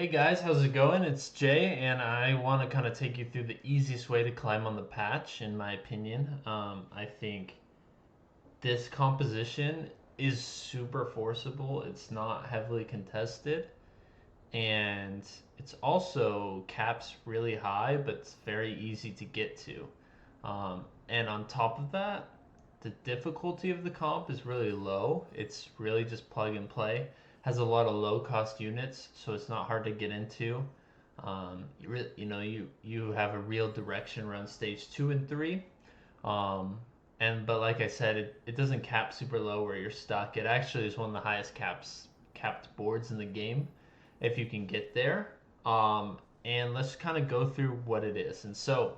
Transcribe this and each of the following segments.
Hey guys, how's it going? It's Jay, and I want to kind of take you through the easiest way to climb on the patch, in my opinion. I think this composition is super forcible, it's not heavily contested, and it's also caps really high, but it's very easy to get to. And on top of that, the difficulty of the comp is really low. It's really just plug and play. Has a lot of low cost units, so it's not hard to get into. You have a real direction around stage 2 and 3. But like I said, it doesn't cap super low where you're stuck. It actually is one of the highest capped boards in the game if you can get there. And let's kind of go through what it is. And so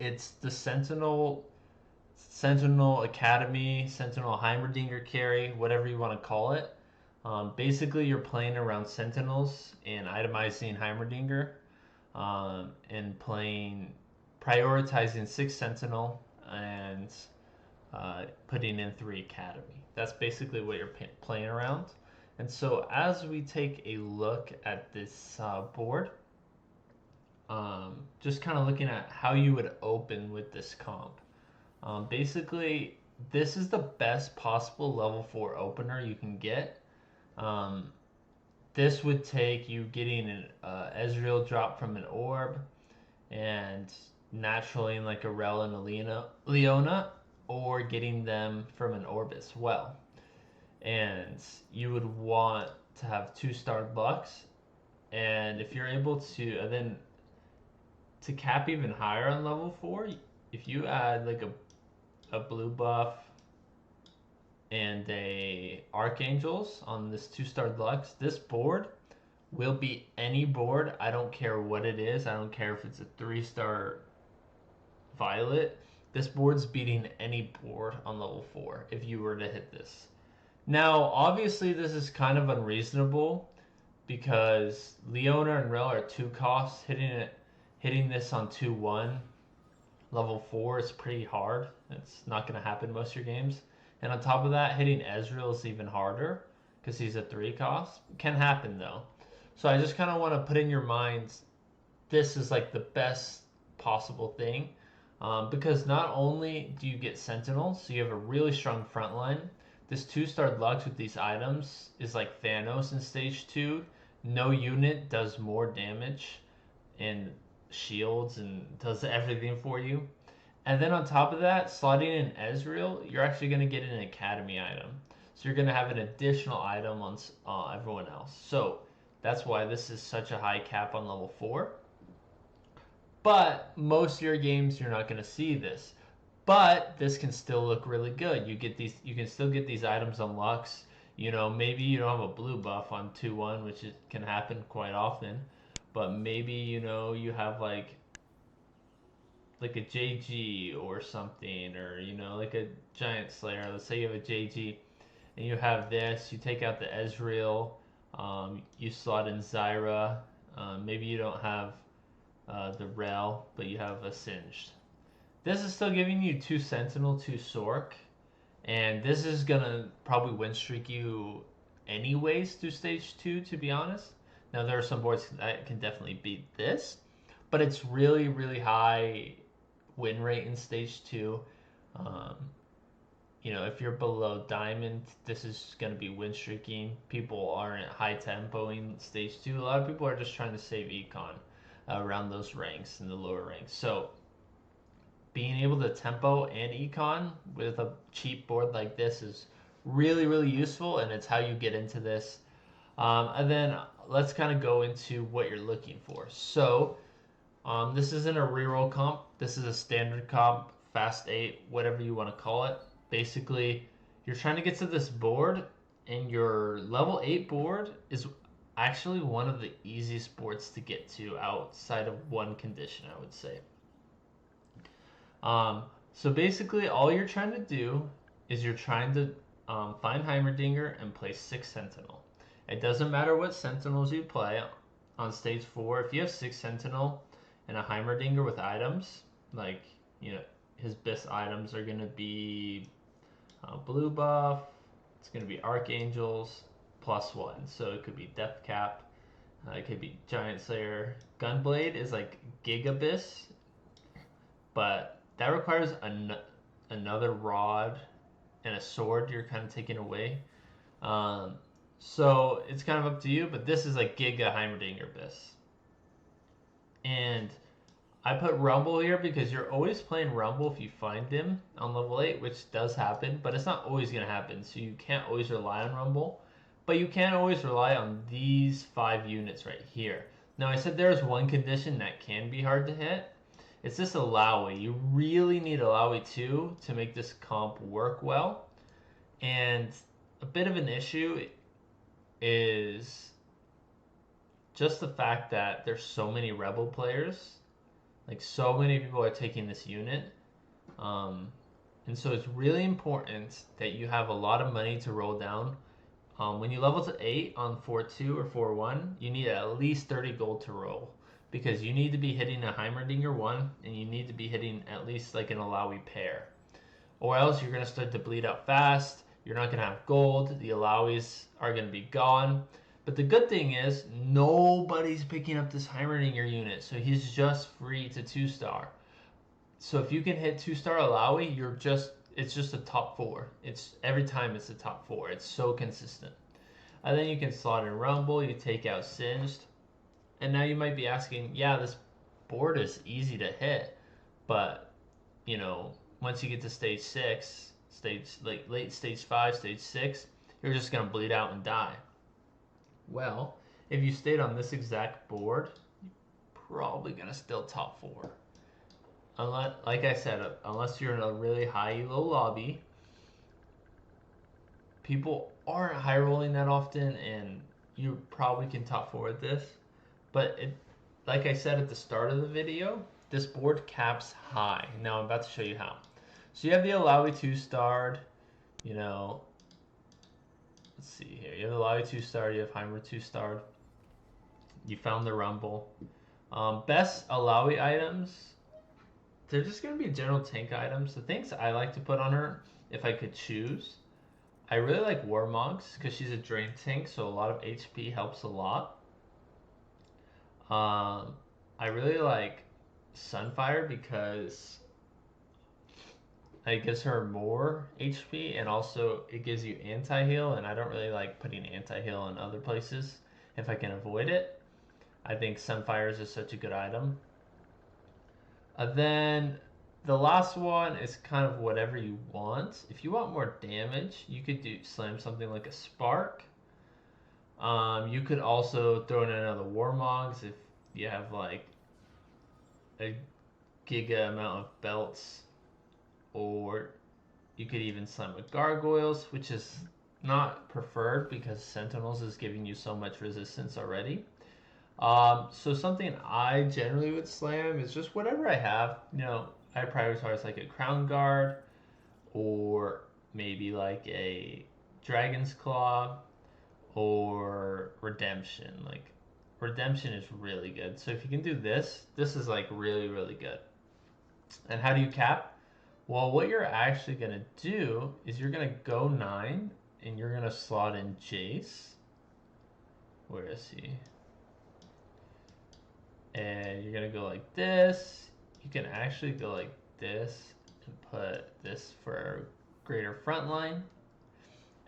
it's the Sentinel Academy, Sentinel Heimerdinger carry, whatever you want to call it. Basically, you're playing around Sentinels and itemizing Heimerdinger, and prioritizing 6 Sentinel and putting in 3 Academy. That's basically what you're playing around. And so as we take a look at this board, just kind of looking at how you would open with this comp. Basically, this is the best possible level 4 opener you can get. This would take you getting an Ezreal drop from an orb, and naturally like a Rel and a Leona, or getting them from an orb as well. And you would want to have 2-star Lux, and if you're able to, and then to cap even higher on level 4, if you add like a blue buff and a Archangels on this 2-star Lux, this board will beat any board. I don't care what it is. I don't care if it's a 3-star Violet. This board's beating any board on level 4 if you were to hit this. Now, obviously, this is kind of unreasonable because Leona and Rel are 2 costs. Hitting this on 2-1 level 4 is pretty hard. It's not going to happen most of your games. And on top of that, hitting Ezreal is even harder because he's a 3 cost. Can happen though. So I just kind of want to put in your minds, this is like the best possible thing, because not only do you get Sentinels, so you have a really strong front line. This 2-star Lux with these items is like Thanos in stage 2. No unit does more damage and shields and does everything for you. And then on top of that, slotting in Ezreal, you're actually going to get an Academy item. So you're going to have an additional item on everyone else. So that's why this is such a high cap on level 4. But most of your games, you're not going to see this. But this can still look really good. You can still get these items on Lux. Maybe you don't have a blue buff on 2-1, which can happen quite often. But maybe, you have like a JG or something, or like a Giant Slayer. Let's say you have a JG and you have this. You take out the Ezreal. You slot in Zyra. Maybe you don't have the Rel, but you have a Singed. This is still giving you 2 Sentinel, 2 Sork, and this is gonna probably win streak you anyways through stage 2, to be honest. Now there are some boards that can definitely beat this, but it's really, really high win rate in stage 2. If you're below diamond, this is going to be win streaking. People aren't high tempoing stage 2. A lot of people are just trying to save econ around those ranks in the lower ranks. So being able to tempo and econ with a cheap board like this is really, really useful, and it's how you get into this. And then let's kind of go into what you're looking for. So this isn't a reroll comp. This is a standard comp, fast 8, whatever you want to call it. Basically, you're trying to get to this board, and your level 8 board is actually one of the easiest boards to get to outside of one condition, I would say. So basically, all you're trying to do is you're trying to find Heimerdinger and play 6 Sentinel. It doesn't matter what Sentinels you play on stage 4. If you have 6 Sentinel and a Heimerdinger with items, like, his best items are going to be blue buff, it's going to be Archangels, +1. So it could be Death Cap, It could be Giant Slayer. Gunblade is like Gigabyss, but that requires another rod and a sword you're kind of taking away. Um, so it's kind of up to you, but this is like Giga Heimerdinger Biss. And I put Rumble here because you're always playing Rumble if you find him on level 8, which does happen, but it's not always going to happen, so you can't always rely on Rumble. But you can always rely on these 5 units right here. Now, I said there's one condition that can be hard to hit. It's this Alawi. You really need Alawi 2 to make this comp work well. And a bit of an issue is just the fact that there's so many Rebel players. Like, so many people are taking this unit. And so it's really important that you have a lot of money to roll down. When you level to 8 on 4-2 or 4-1, you need at least 30 gold to roll. Because you need to be hitting a Heimerdinger 1, and you need to be hitting at least like an Alawi pair. Or else you're going to start to bleed out fast. You're not going to have gold. The Alawis are going to be gone. But the good thing is, nobody's picking up this Heimerdinger unit, so he's just free to 2-star. So if you can hit 2-star Alawi, it's just a top 4. It's every time it's a top 4. It's so consistent. And then you can slot in Rumble, you take out Singed. And now you might be asking, yeah, this board is easy to hit, but you know, once you get to stage 6, late stage 5, stage 6, you're just gonna bleed out and die. Well, if you stayed on this exact board, you're probably gonna still top 4. Unless, like I said, unless you're in a really high elo lobby, people aren't high rolling that often, and you probably can top 4 with this. But like I said at the start of the video, this board caps high. Now I'm about to show you how. So you have the Alawi 2-starred, you know, let's see here. You have the Alawi 2-starred, you have Heimer 2-starred. You found the Rumble. Best Alawi items, they're just going to be general tank items. The things I like to put on her, if I could choose, I really like Warmogs because she's a drain tank, so a lot of HP helps a lot. I really like Sunfire because it gives her more HP and also it gives you anti-heal, and I don't really like putting anti-heal in other places if I can avoid it. I think Sunfire is just such a good item. Then the last one is kind of whatever you want. If you want more damage, you could slam something like a Spark. You could also throw in another Warmogs if you have like a giga amount of belts, or you could even slam with Gargoyles, which is not preferred because Sentinels is giving you so much resistance already. So something I generally would slam is just whatever I have. You know, I prioritize like a Crown Guard or maybe like a Dragon's Claw or Redemption. Like, Redemption is really good. So if you can do this, this is like really, really good. And how do you cap? Well, what you're actually going to do is you're going to go 9 and you're going to slot in Jace. Where is he? And you're going to go like this. You can actually go like this and put this for greater frontline.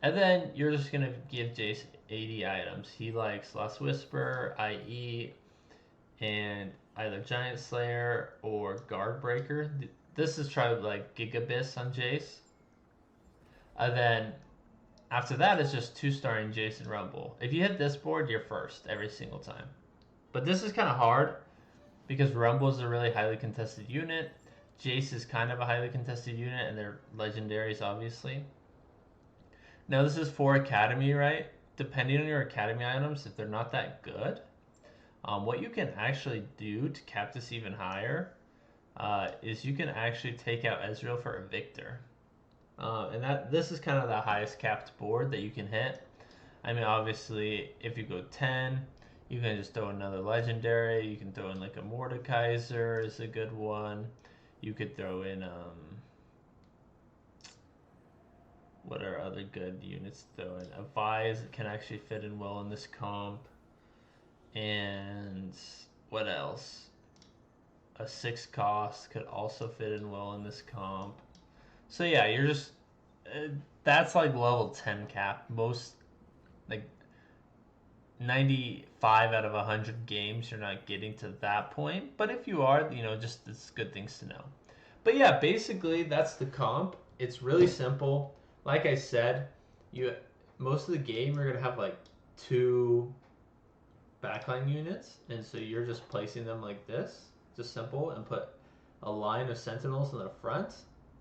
And then you're just going to give Jace 80 items. He likes Last Whisper, IE, and either Giant Slayer or Guard Breaker. This is tried like Gigabyss on Jace. And then after that, it's just 2-starring Jason Rumble. If you hit this board, you're first every single time. But this is kind of hard because Rumble is a really highly contested unit. Jace is kind of a highly contested unit, and they're legendaries, obviously. Now, this is for Academy, right? Depending on your Academy items, if they're not that good, what you can actually do to cap this even higher is you can actually take out Ezreal for a Victor. And this is kind of the highest capped board that you can hit. I mean, obviously, if you go 10, you can just throw another legendary. You can throw in like a Mordekaiser is a good one. You could throw in what are other good units to throw in? A Vise can actually fit in well in this comp. And what else? A 6 cost could also fit in well in this comp. So yeah, you're just that's like level 10 cap. Most like 95 out of 100 games you're not getting to that point, but if you are, just it's good things to know. But yeah, basically that's the comp. It's really simple. Like I said, you most of the game you're gonna have like two backline units, and so you're just placing them like this, just simple, and put a line of sentinels in the front,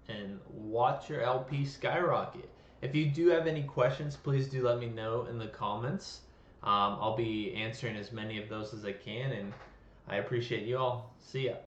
and watch your LP skyrocket. If you do have any questions, please do let me know in the comments. I'll be answering as many of those as I can, and I appreciate you all. See ya.